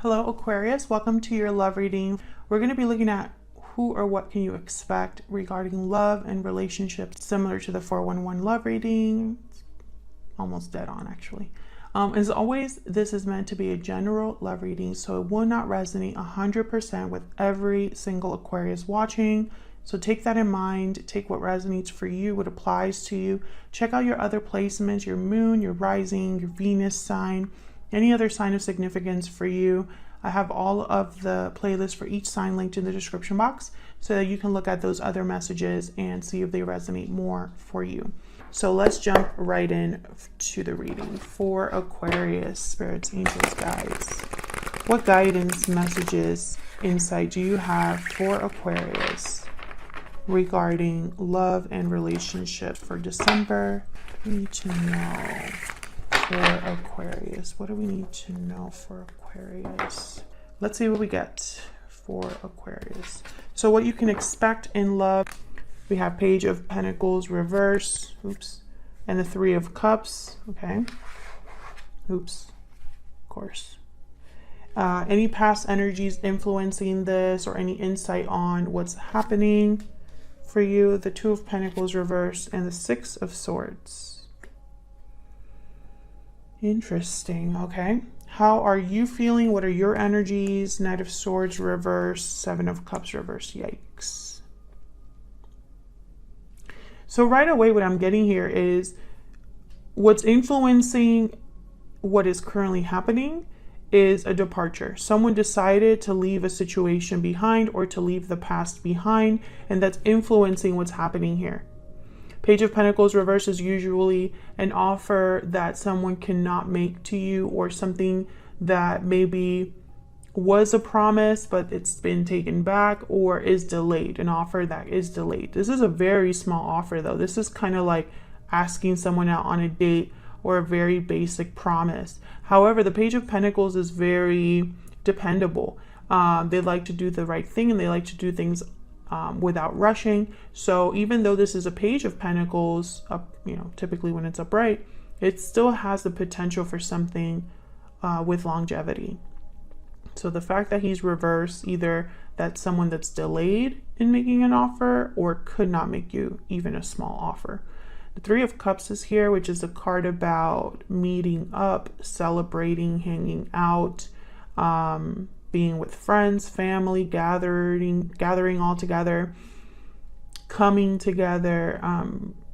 Hello Aquarius, welcome to your love reading. We're going to be looking at who or what can you expect regarding love and relationships, similar to the 411 love reading. It's almost dead on actually. As always, this is meant to be a general love reading, so it will not resonate 100% with every single Aquarius watching. So take that in mind, take what resonates for you, what applies to you. Check out your other placements, your moon, your rising, your Venus sign, any other sign of significance for you. I have all of the playlists for each sign linked in the description box so that you can look at those other messages and see if they resonate more for you. So let's jump right in to the reading for Aquarius, spirits, angels, guides. What guidance, messages, insight do you have for Aquarius regarding love and relationships for December? We need to know for Aquarius. What do we need to know for Aquarius? Let's see what we get for Aquarius. So what you can expect in love, we have Page of Pentacles reverse, oops, and the Three of Cups, okay, oops, of course. Any past energies influencing this or any insight on what's happening for you, the Two of Pentacles reverse and the Six of Swords. Interesting. Okay. How are you feeling? What are your energies? Knight of Swords reverse, Seven of Cups reverse. Yikes. So right away, what I'm getting here is what's influencing what is currently happening is a departure. Someone decided to leave a situation behind or to leave the past behind, and that's influencing what's happening here. Page of Pentacles reverse is usually an offer that someone cannot make to you, or something that maybe was a promise but it's been taken back or is delayed, an offer that is delayed. This is a very small offer though. This is kind of like asking someone out on a date or a very basic promise. However, the Page of Pentacles is very dependable. They like to do the right thing and they like to do things without rushing. So even though this is a Page of Pentacles, typically when it's upright, it still has the potential for something with longevity. So the fact that he's reversed, either that's someone that's delayed in making an offer or could not make you even a small offer. The Three of Cups is here, which is a card about meeting up, celebrating, hanging out, being with friends, family, gathering all together, coming together.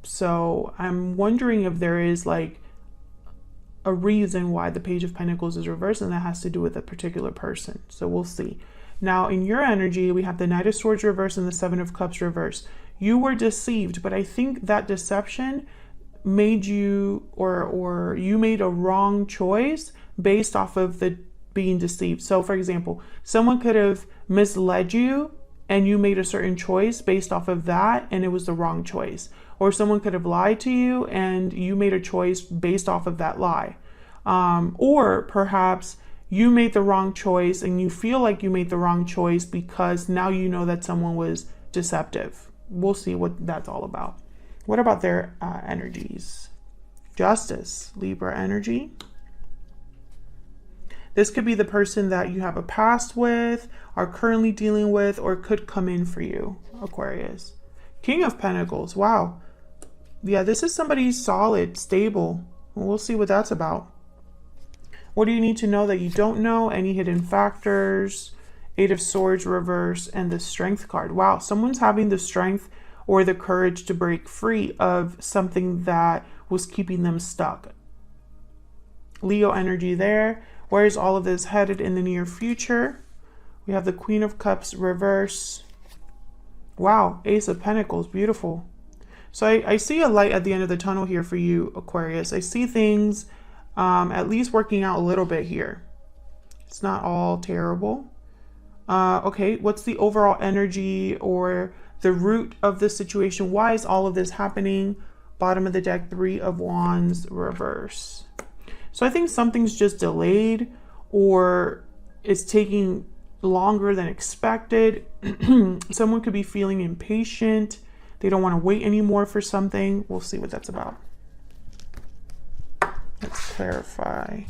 So I'm wondering if there is like a reason why the Page of Pentacles is reversed, and that has to do with a particular person. So we'll see. Now in your energy, we have the Knight of Swords reverse and the Seven of Cups reverse. You were deceived, but I think that deception made you, or you made a wrong choice based off of the being deceived. So for example, someone could have misled you and you made a certain choice based off of that and it was the wrong choice. Or someone could have lied to you and you made a choice based off of that lie. Or perhaps you made the wrong choice and you feel like you made the wrong choice because now you know that someone was deceptive. We'll see what that's all about. What about their energies? Justice, Libra energy. This could be the person that you have a past with, are currently dealing with, or could come in for you, Aquarius. King of Pentacles, wow. Yeah, this is somebody solid, stable. We'll see what that's about. What do you need to know that you don't know? Any hidden factors? Eight of Swords reverse and the Strength card. Wow, someone's having the strength or the courage to break free of something that was keeping them stuck. Leo energy there. Where is all of this headed in the near future? We have the Queen of Cups reverse. Wow, Ace of Pentacles, beautiful. So I see a light at the end of the tunnel here for you, Aquarius. I see things at least working out a little bit here. It's not all terrible. Okay, what's the overall energy or the root of the situation? Why is all of this happening? Bottom of the deck, Three of Wands reverse. So I think something's just delayed or it's taking longer than expected. Someone could be feeling impatient. They don't want to wait anymore for something. We'll see what that's about. Let's clarify.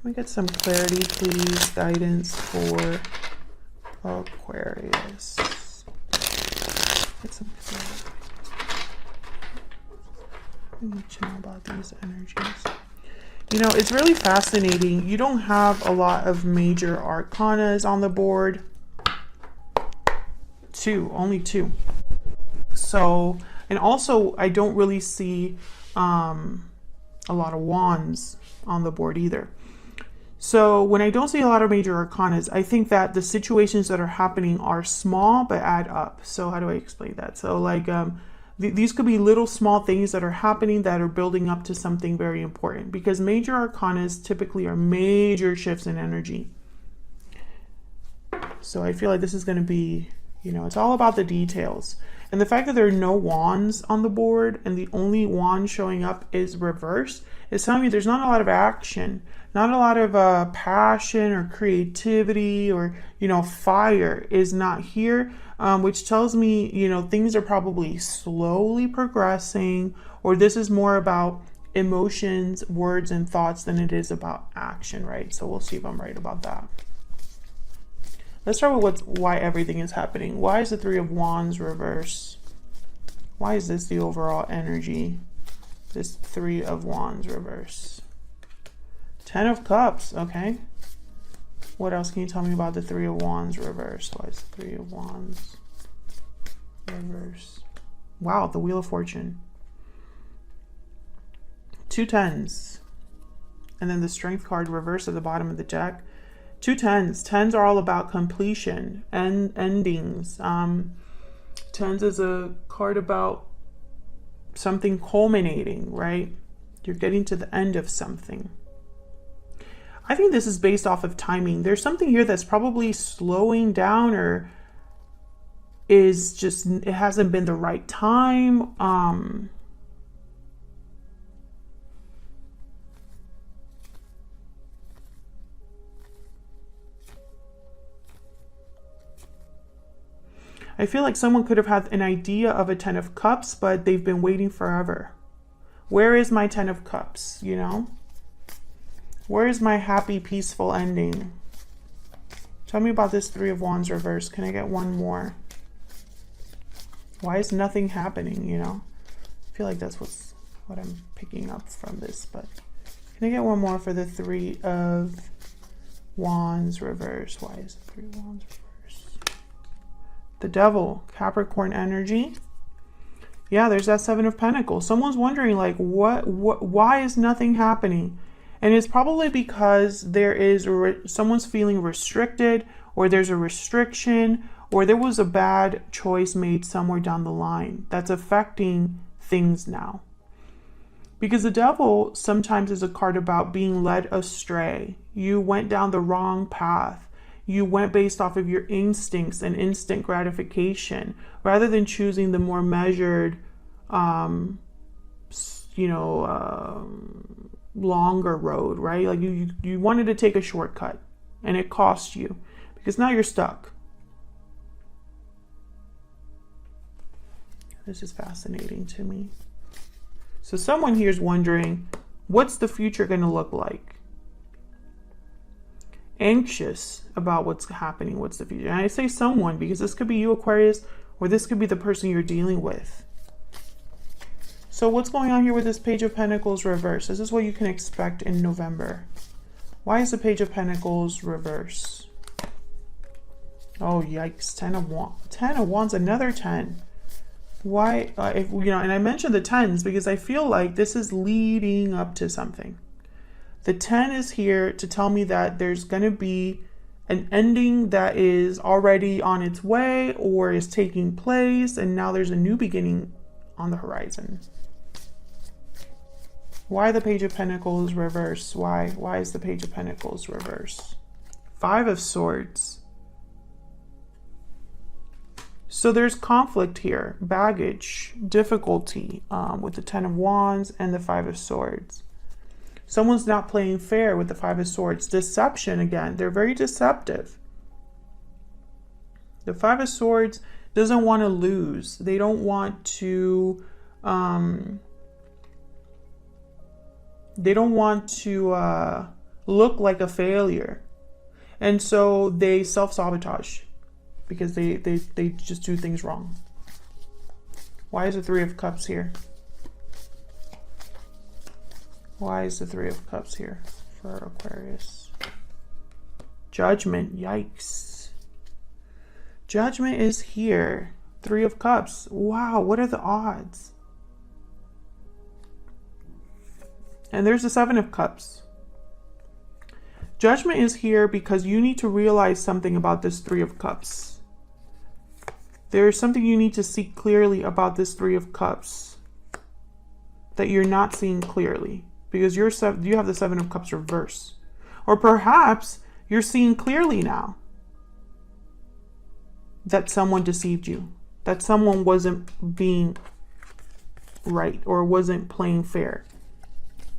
Let me get some clarity, please. Guidance for Aquarius. Get some clarity. Let me channel about these energies. You know, it's really fascinating. You don't have a lot of major arcanas on the board. Only two. So, and also I don't really see a lot of wands on the board either. So when I don't see a lot of major arcanas, I think that the situations that are happening are small but add up. So how do I explain that? So like these could be little small things that are happening that are building up to something very important, because major arcanas typically are major shifts in energy. So I feel like this is going to be, you know, it's all about the details. And the fact that there are no wands on the board and the only wand showing up is reverse is telling me there's not a lot of action, not a lot of passion or creativity, or, you know, fire is not here, which tells me, you know, things are probably slowly progressing, or this is more about emotions, words, and thoughts than it is about action, right? So we'll see if I'm right about that. Let's start with why everything is happening. Why is the Three of Wands reverse? Why is this the overall energy? This Three of Wands reverse. Ten of Cups, okay. What else can you tell me about the Three of Wands reverse? Why is the Three of Wands reverse? Wow, the Wheel of Fortune. Two tens. And then the Strength card reverse at the bottom of the deck. Two tens. Tens are all about completion and endings. Tens is a card about something culminating, right? You're getting to the end of something. I think this is based off of timing. There's something here that's probably slowing down, or is just, it hasn't been the right time. I feel like someone could have had an idea of a Ten of Cups, but they've been waiting forever. Where is my Ten of Cups, you know? Where is my happy, peaceful ending? Tell me about this Three of Wands reverse. Can I get one more? Why is nothing happening, you know? I feel like that's what I'm picking up from this, but can I get one more for the Three of Wands reverse? Why is the Three of Wands reverse? The Devil, Capricorn energy. Yeah, there's that Seven of Pentacles. Someone's wondering, like, why is nothing happening? And it's probably because there is someone's feeling restricted, or there's a restriction, or there was a bad choice made somewhere down the line that's affecting things now. Because the Devil sometimes is a card about being led astray. You went down the wrong path. You went based off of your instincts and instant gratification, rather than choosing the more measured, longer road, right? Like you wanted to take a shortcut, and it cost you, because now you're stuck. This is fascinating to me. So someone here is wondering, what's the future going to look like? Anxious about what's happening, what's the future. And I say someone because this could be you, Aquarius, or this could be the person you're dealing with. So what's going on here with this Page of Pentacles reverse? This is what you can expect in November. Why is the Page of Pentacles reverse? Oh, yikes. Ten of Wands, another 10. Why, and I mentioned the tens because I feel like this is leading up to something. The 10 is here to tell me that there's going to be an ending that is already on its way or is taking place, and now there's a new beginning on the horizon. Why the Page of Pentacles reverse? Why is the Page of Pentacles reverse? Five of Swords. So there's conflict here, baggage, difficulty with the Ten of Wands and the Five of Swords. Someone's not playing fair with the Five of Swords. Deception again. They're very deceptive. The Five of Swords doesn't want to lose. They don't want to look like a failure. And so they self-sabotage because they just do things wrong. Why is the Three of Cups here? Why is the Three of Cups here for Aquarius? Judgment. Yikes. Judgment is here. Three of Cups. Wow, what are the odds? And there's the Seven of Cups. Judgment is here because you need to realize something about this Three of Cups. There is something you need to see clearly about this Three of Cups that you're not seeing clearly because you have the Seven of Cups reverse. Or perhaps you're seeing clearly now that someone deceived you, that someone wasn't being right or wasn't playing fair.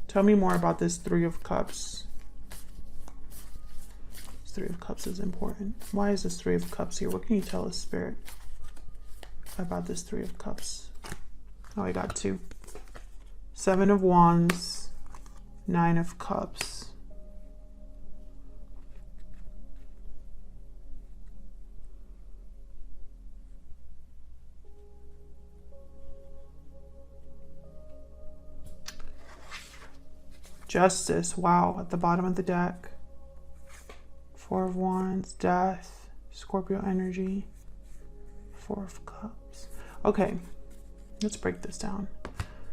Tell me more about this Three of Cups. This Three of Cups is important. Why is this Three of Cups here? What can you tell us, Spirit, about this Three of Cups? Oh, I got two. Seven of Wands, Nine of Cups. Justice, wow, at the bottom of the deck. Four of Wands, Death, Scorpio energy, Four of Cups. Okay, let's break this down.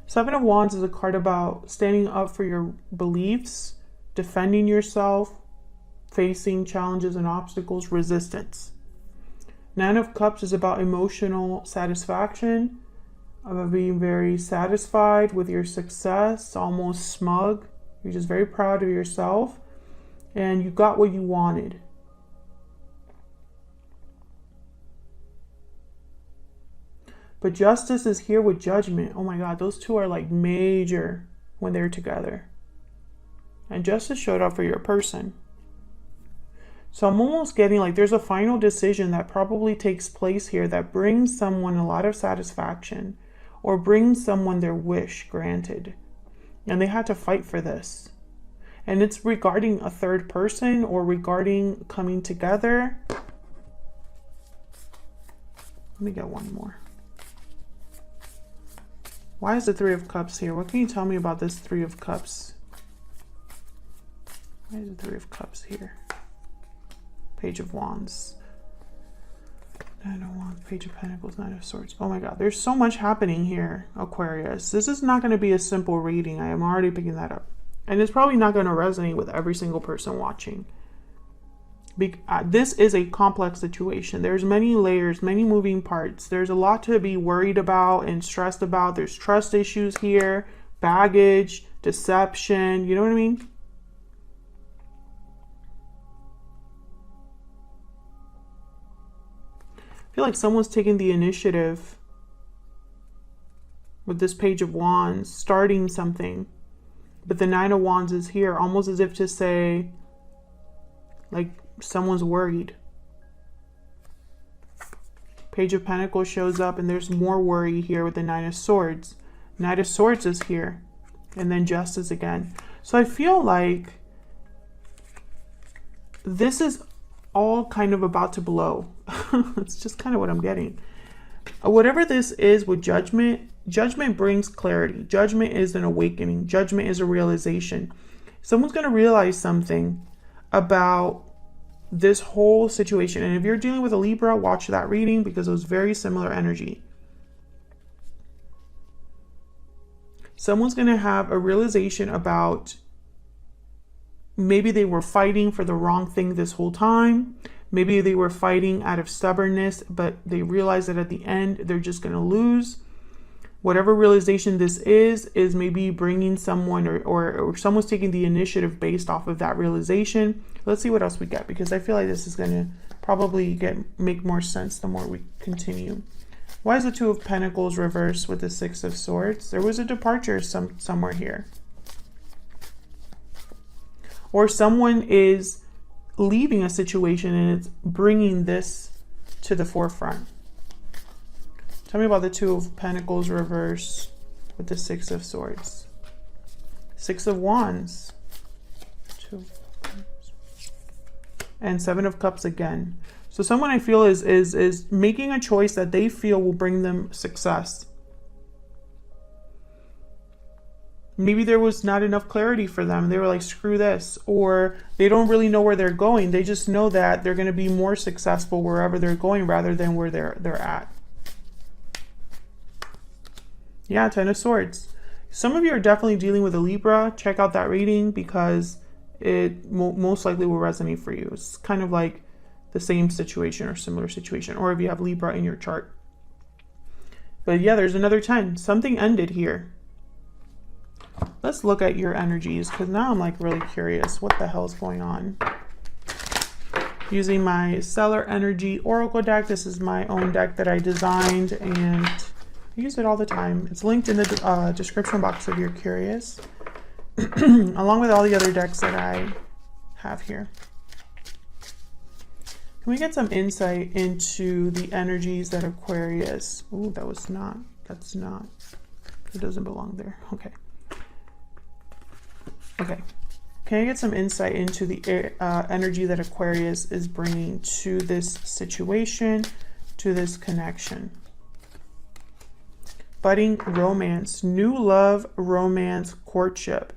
Seven of Wands is a card about standing up for your beliefs, defending yourself, facing challenges and obstacles, resistance. Nine of Cups is about emotional satisfaction, of being very satisfied with your success, almost smug. You're just very proud of yourself and you got what you wanted. But Justice is here with Judgment. Oh my God, those two are like major when they're together. And Justice showed up for your person. So I'm almost getting like there's a final decision that probably takes place here that brings someone a lot of satisfaction or brings someone their wish granted. And they had to fight for this. And it's regarding a third person or regarding coming together. Let me get one more. Why is the Three of Cups here? What can you tell me about this Three of Cups? Why is the Three of Cups here? Page of Wands. Nine of Wands, Page of Pentacles, Nine of Swords. Oh my God, there's so much happening here, Aquarius. This is not going to be a simple reading. I am already picking that up. And it's probably not going to resonate with every single person watching. This is a complex situation. There's many layers, many moving parts. There's a lot to be worried about and stressed about. There's trust issues here, baggage, deception. You know what I mean? I feel like someone's taking the initiative with this Page of Wands, starting something. But the Nine of Wands is here, almost as if to say, like, someone's worried. Page of Pentacles shows up and there's more worry here with the Nine of Swords. Knight of Swords is here. And then Justice again. So I feel like this is all kind of about to blow. It's just kind of what I'm getting. Whatever this is with Judgment, Judgment brings clarity. Judgment is an awakening. Judgment is a realization. Someone's going to realize something about this whole situation. And if you're dealing with a Libra, watch that reading because it was very similar energy. Someone's going to have a realization about maybe they were fighting for the wrong thing this whole time. Maybe they were fighting out of stubbornness, but they realize that at the end, they're just going to lose. Whatever realization this is maybe bringing someone or someone's taking the initiative based off of that realization. Let's see what else we get, because I feel like this is going to probably make more sense the more we continue. Why is the Two of Pentacles reversed with the Six of Swords? There was a departure somewhere here. Or someone is leaving a situation and it's bringing this to the forefront. Tell me about the Two of Pentacles reverse with the Six of Swords. Six of Wands. Two of and Seven of Cups again. So someone I feel is making a choice that they feel will bring them success. Maybe there was not enough clarity for them. They were like, screw this. Or they don't really know where they're going. They just know that they're going to be more successful wherever they're going rather than where they're at. Yeah, Ten of Swords. Some of you are definitely dealing with a Libra. Check out that reading because it most likely will resonate for you. It's kind of like the same situation or similar situation. Or if you have Libra in your chart. But yeah, there's another 10. Something ended here. Let's look at your energies because now I'm like really curious what the hell is going on. Using my Stellar Energy Oracle deck. This is my own deck that I designed and I use it all the time. It's linked in the description box if you're curious. Along with all the other decks that I have here. Can we get some insight into the energies that Aquarius... Ooh, that's not. It doesn't belong there. Okay. Okay, can I get some insight into the energy that Aquarius is bringing to this situation, to this connection? Budding romance, new love, romance, courtship.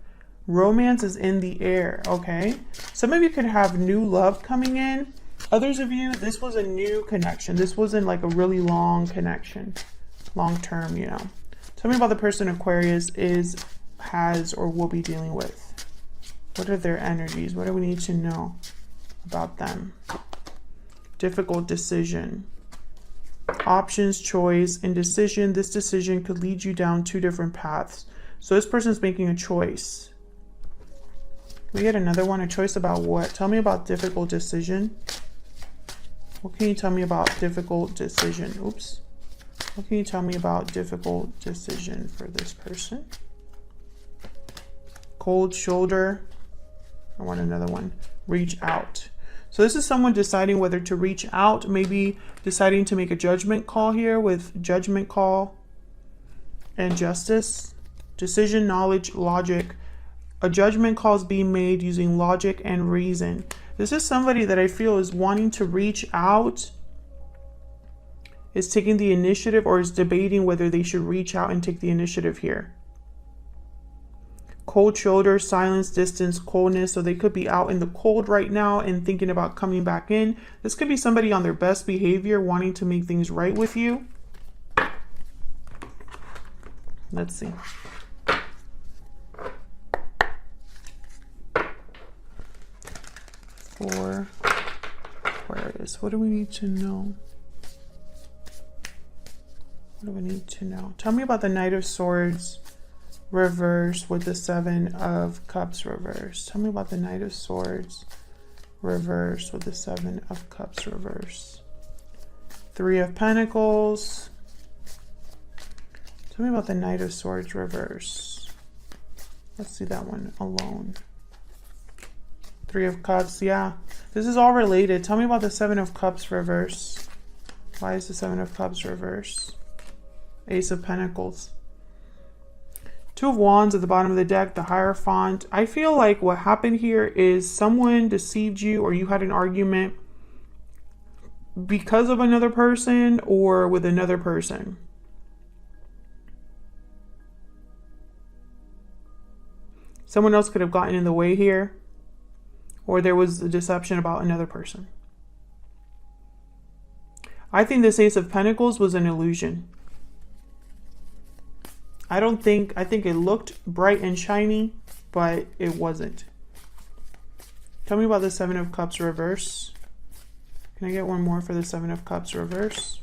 Romance is in the air, okay? Some of you could have new love coming in. Others of you, this was a new connection. This wasn't like a really long connection, long term, you know. Tell me about the person Aquarius has or will be dealing with. What are their energies? What do we need to know about them? Difficult decision. Options, choice, indecision. This decision could lead you down two different paths. So this person is making a choice. We get another one, a choice about what? Tell me about difficult decision. What can you tell me about difficult decision? Oops. What can you tell me about difficult decision for this person? Cold shoulder. I want another one. Reach out. So this is someone deciding whether to reach out, maybe deciding to make a judgment call here with judgment call and justice. Decision, knowledge, logic. A judgment call is being made using logic and reason. This is somebody that I feel is wanting to reach out, is taking the initiative, or is debating whether they should reach out and take the initiative here. Cold shoulder, silence, distance, coldness. So they could be out in the cold right now and thinking about coming back in. This could be somebody on their best behavior, wanting to make things right with you. Let's see. For Aquarius, what do we need to know? What do we need to know? Tell me about the Knight of Swords reverse with the Seven of Cups reverse. Tell me about the Knight of Swords reverse with the Seven of Cups reverse. Three of Pentacles. Tell me about the Knight of Swords reverse. Let's see that one alone. Three of Cups. Yeah, this is all related. Tell me about the Seven of Cups reverse. Why is the Seven of Cups reverse? Ace of Pentacles. Two of Wands at the bottom of the deck, the Hierophant. I feel like what happened here is someone deceived you, or you had an argument because of another person or with another person. Someone else could have gotten in the way here, or there was a deception about another person. I think this Ace of Pentacles was an illusion. I think it looked bright and shiny, but it wasn't. Tell me about the Seven of Cups reverse. Can I get one more for the Seven of Cups reverse?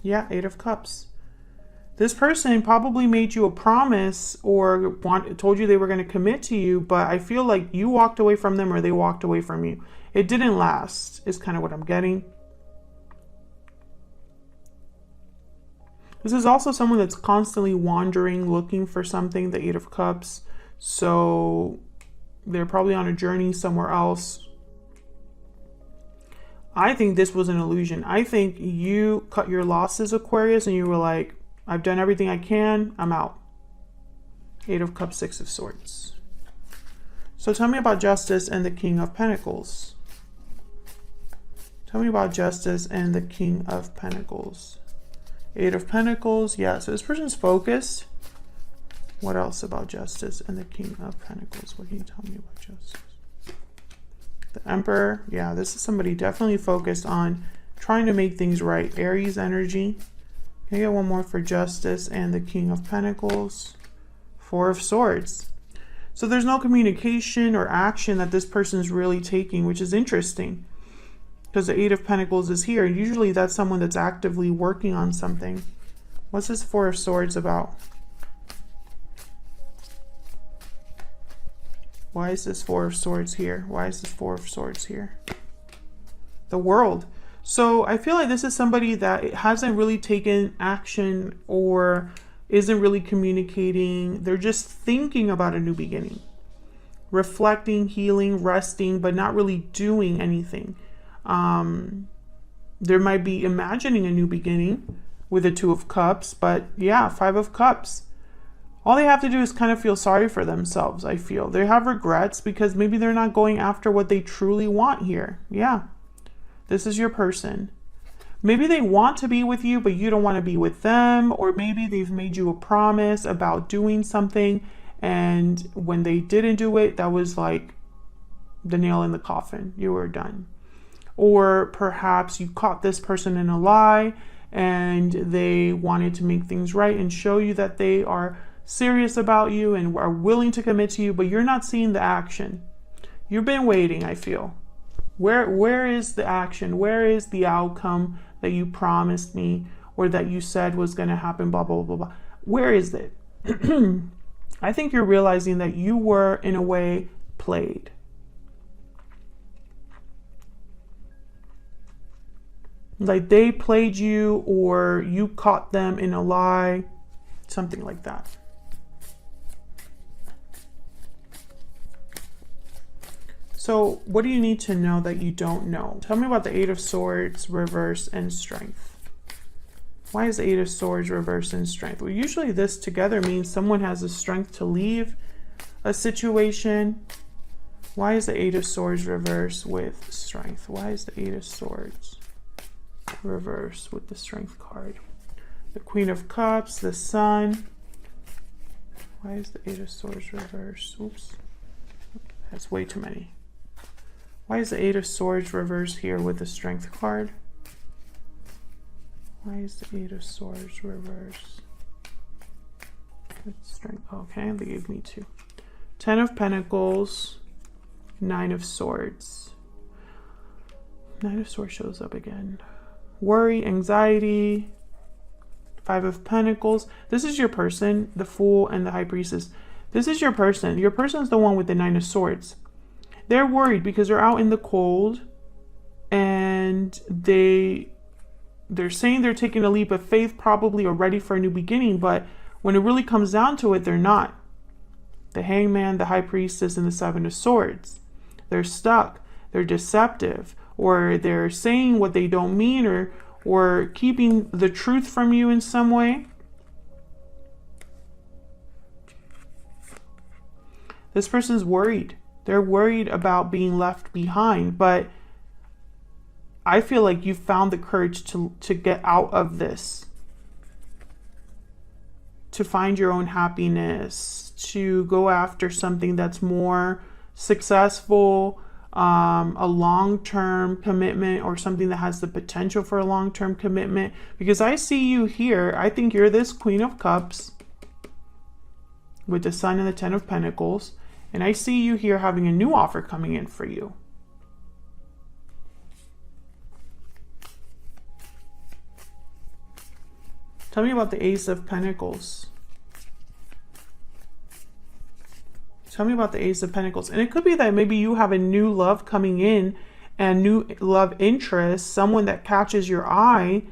Yeah, Eight of Cups. This person probably made you a promise or told you they were going to commit to you, but I feel like you walked away from them or they walked away from you. It didn't last, is kind of what I'm getting. This is also someone that's constantly wandering, looking for something, the Eight of Cups. So they're probably on a journey somewhere else. I think this was an illusion. I think you cut your losses, Aquarius, and you were like, I've done everything I can, I'm out. Eight of Cups, Six of Swords. So tell me about Justice and the King of Pentacles. Tell me about Justice and the King of Pentacles. Eight of Pentacles. Yeah, so this person's focused. What else about Justice and the King of Pentacles? What can you tell me about Justice? The Emperor. Yeah, this is somebody definitely focused on trying to make things right. Aries energy. Can I get one more for Justice and the King of Pentacles? Four of Swords. So there's no communication or action that this person's really taking, which is interesting. Because the Eight of Pentacles is here. Usually that's someone that's actively working on something. What's this Four of Swords about? Why is this Four of Swords here? Why is this Four of Swords here? The World. So I feel like this is somebody that hasn't really taken action or isn't really communicating. They're just thinking about a new beginning. Reflecting, healing, resting, but not really doing anything. There might be imagining a new beginning with the Two of Cups, but yeah, Five of Cups. All they have to do is kind of feel sorry for themselves, I feel. They have regrets because maybe they're not going after what they truly want here. Yeah, this is your person. Maybe they want to be with you, but you don't want to be with them. Or maybe they've made you a promise about doing something, and when they didn't do it, that was like the nail in the coffin. You were done. Or perhaps you caught this person in a lie and they wanted to make things right and show you that they are serious about you and are willing to commit to you, but you're not seeing the action. You've been waiting, I feel. Where is the action? Where is the outcome that you promised me or that you said was going to happen, blah, blah, blah, blah. Where is it? I think you're realizing that you were, in a way, played. Like they played you or you caught them in a lie, something like that. So what do you need to know that you don't know? Tell me about the Eight of Swords, reverse, and Strength. Why is the Eight of Swords, reverse, and Strength? Well, usually this together means someone has the strength to leave a situation. Why is the Eight of Swords reverse with Strength? Why is the Eight of Swords reverse with the Strength card? The Queen of Cups, the Sun. Why is the Eight of Swords reverse? Oops, that's way too many. Why is the Eight of Swords reverse here with the Strength card? Why is the Eight of Swords reverse with Strength? Okay, they gave me two. Ten of Pentacles, Nine of Swords. Nine of Swords shows up again. Worry, anxiety, Five of Pentacles. This is your person, the Fool and the High Priestess. This is your person. Your person's the one with the Nine of Swords. They're worried because they're out in the cold and they're saying they're taking a leap of faith, probably, or ready for a new beginning, but when it really comes down to it, they're not. The Hangman, the High Priestess, and the Seven of Swords. They're stuck. They're deceptive. Or they're saying what they don't mean, or keeping the truth from you in some way. This person's worried. They're worried about being left behind, but I feel like you found the courage to get out of this, to find your own happiness, to go after something that's more successful, a long-term commitment, or something that has the potential for a long-term commitment. Because I see you here. I think you're this Queen of Cups with the Sun and the Ten of Pentacles, and I see you here having a new offer coming in for you. Tell me about the Ace of Pentacles. Tell me about the Ace of Pentacles. And it could be that maybe you have a new love coming in and new love interest, someone that catches your eye,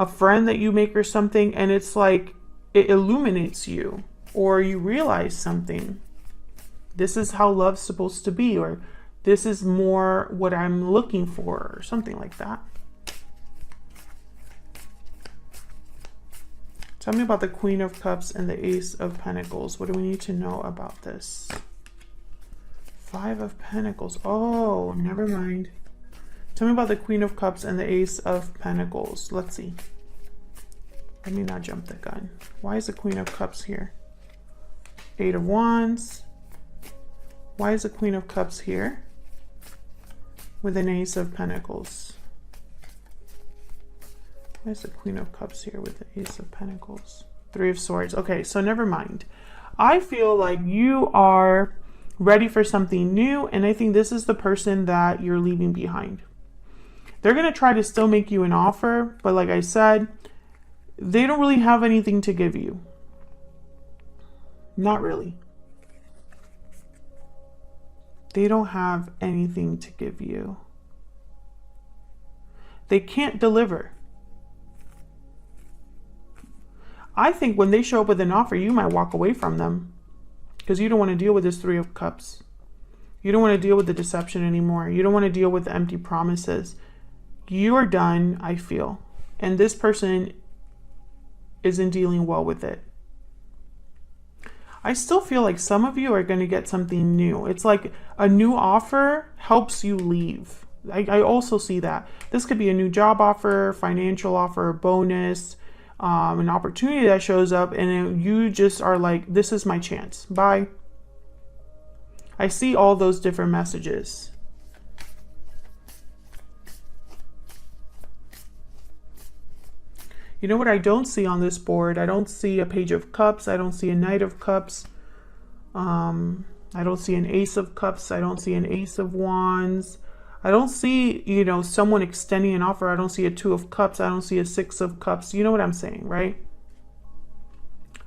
a friend that you make or something, and it's like it illuminates you, or you realize something. This is how love's supposed to be, or this is more what I'm looking for, or something like that. Tell me about the Queen of Cups and the Ace of Pentacles. What do we need to know about this? Five of Pentacles. Oh, never mind. Tell me about the Queen of Cups and the Ace of Pentacles. Let's see. Let me not jump the gun. Why is the Queen of Cups here? Eight of Wands. Why is the Queen of Cups here with an Ace of Pentacles? Why is the Queen of Cups here with the Ace of Pentacles? Three of Swords. Okay, so never mind. I feel like you are ready for something new, and I think this is the person that you're leaving behind. They're going to try to still make you an offer, but like I said, they don't really have anything to give you. Not really. They don't have anything to give you. They can't deliver. I think when they show up with an offer, you might walk away from them because you don't want to deal with this Three of Cups. You don't want to deal with the deception anymore. You don't want to deal with the empty promises. You are done, I feel. And this person isn't dealing well with it. I still feel like some of you are going to get something new. It's like a new offer helps you leave. I also see that. This could be a new job offer, financial offer, a bonus, an opportunity that shows up, and you just are like, this is my chance. Bye. I see all those different messages. You know what I don't see on this board? I don't see a Page of Cups. I don't see a Knight of Cups. I don't see an Ace of Cups. I don't see an Ace of Wands. I don't see, you know, someone extending an offer. I don't see a Two of Cups. I don't see a Six of Cups. You know what I'm saying, right?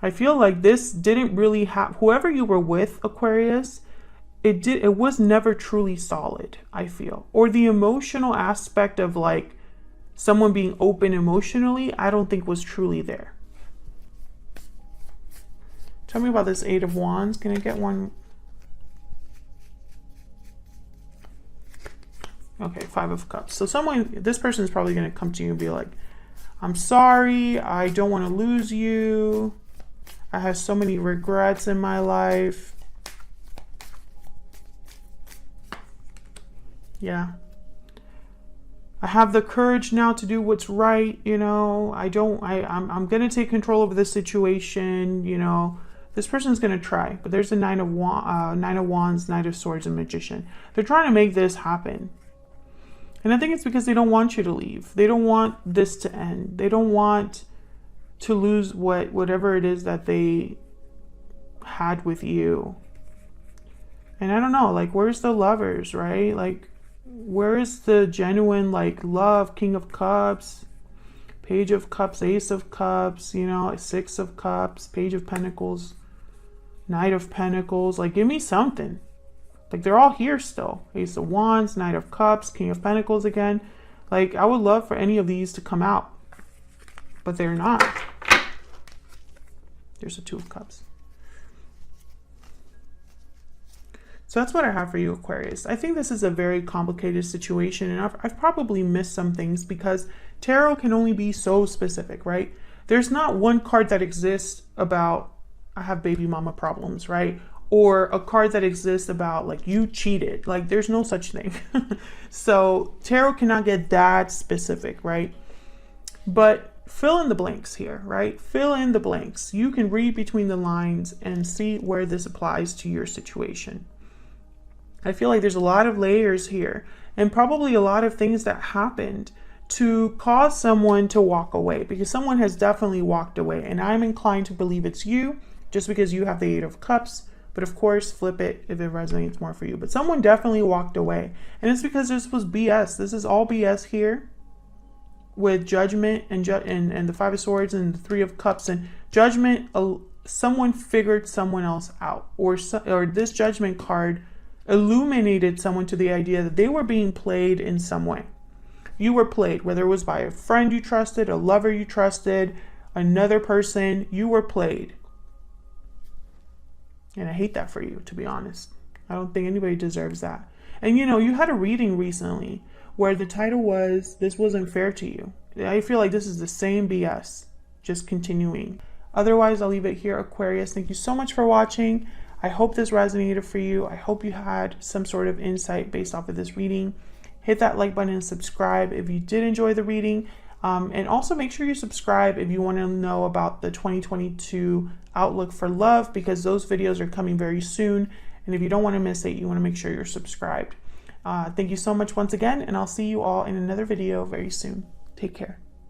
I feel like this didn't really have, whoever you were with, Aquarius, it was never truly solid, I feel. Or the emotional aspect of like, someone being open emotionally, I don't think was truly there. Tell me about this Eight of Wands. Can I get one? Okay, Five of Cups. So this person is probably going to come to you and be like, I'm sorry, I don't want to lose you. I have so many regrets in my life. Yeah. I have the courage now to do what's right, you know. I'm going to take control over this situation, you know. This person's going to try, but there's a Nine of Wands, Knight of Swords, and Magician. They're trying to make this happen. And I think it's because they don't want you to leave. They don't want this to end. They don't want to lose whatever it is that they had with you. And I don't know, like, where's the lovers, right? Like, where is the genuine, like, love? King of Cups, Page of Cups, Ace of Cups, you know, Six of Cups, Page of Pentacles, Knight of Pentacles. Like, give me something. Like, they're all here still. Ace of Wands, Knight of Cups, King of Pentacles again. Like, I would love for any of these to come out, but they're not. There's a Two of Cups. So that's what I have for you, Aquarius. I think this is a very complicated situation, and I've probably missed some things because tarot can only be so specific, right? There's not one card that exists about, I have baby mama problems, right? Or a card that exists about, like, you cheated. Like, there's no such thing. So tarot cannot get that specific, right? But fill in the blanks here, right? Fill in the blanks. You can read between the lines and see where this applies to your situation. I feel like there's a lot of layers here and probably a lot of things that happened to cause someone to walk away, because someone has definitely walked away, and I'm inclined to believe it's you just because you have the Eight of Cups. But of course, flip it if it resonates more for you. But someone definitely walked away, and it's because this was BS. This is all BS here with Judgment and the Five of Swords and the Three of Cups and Judgment. Someone figured someone else out, or this Judgment card illuminated someone to the idea that they were being played in some way. You were played, whether it was by a friend you trusted, a lover you trusted, another person, you were played. And I hate that for you, to be honest. I don't think anybody deserves that. And you know, you had a reading recently where the title was, "This wasn't fair to you." I feel like this is the same BS, just continuing. Otherwise, I'll leave it here, Aquarius. Thank you so much for watching. I hope this resonated for you. I hope you had some sort of insight based off of this reading. hit that like button and subscribe if you did enjoy the reading. And also make sure you subscribe if you want to know about the 2022 outlook for love, because those videos are coming very soon. And if you don't want to miss it, you want to make sure you're subscribed. Thank you so much once again, and I'll see you all in another video very soon. Take care.